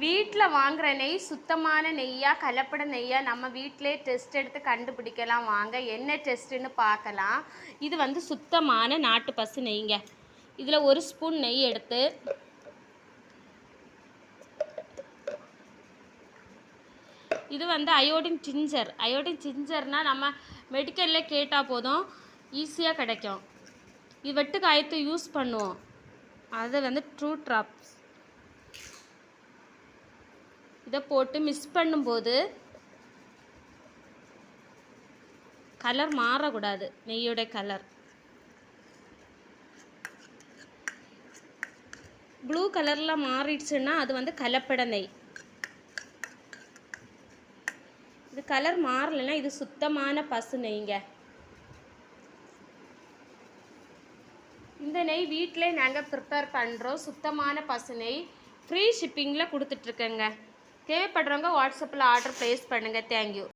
வீட்டில் வாங்குகிற நெய் சுத்தமான நெய்யாக கலப்பட நெய்யாக நம்ம வீட்டிலே டெஸ்ட் எடுத்து கண்டுபிடிக்கலாம். வாங்க என்ன டெஸ்ட்டுன்னு பார்க்கலாம். இது வந்து சுத்தமான நாட்டு பசு நெய்ங்க. இதில் 1 ஸ்பூன் நெய் எடுத்து இது வந்து அயோடின் ஜிஞ்சர்னால் நம்ம மெடிக்கலில் கேட்டால் போதும், ஈஸியாக கிடைக்கும். இது வெட்டு காயத்தை யூஸ் பண்ணுவோம். அது வந்து ட்ரூ ட்ராப்ஸ். இதை போட்டு மிக்ஸ் பண்ணும்போது கலர் மாறக்கூடாது. நெய்யோட கலர் ப்ளூ கலரில் மாறிடுச்சுன்னா அது வந்து கலப்பட நெய். இது கலர் மாறலைன்னா இது சுத்தமான பசு நெய்ங்க. இந்த நெய் வீட்டிலே நாங்கள் ப்ரிப்பேர் பண்ணுறோம். சுத்தமான பசு நெய் ஃப்ரீ ஷிப்பிங்கில் கொடுத்துட்ருக்கேங்க. தேவைப்படுறவங்க வாட்ஸ்அப்பில் ஆர்டர் ப்ளேஸ் பண்ணுங்கள். தேங்க்யூ.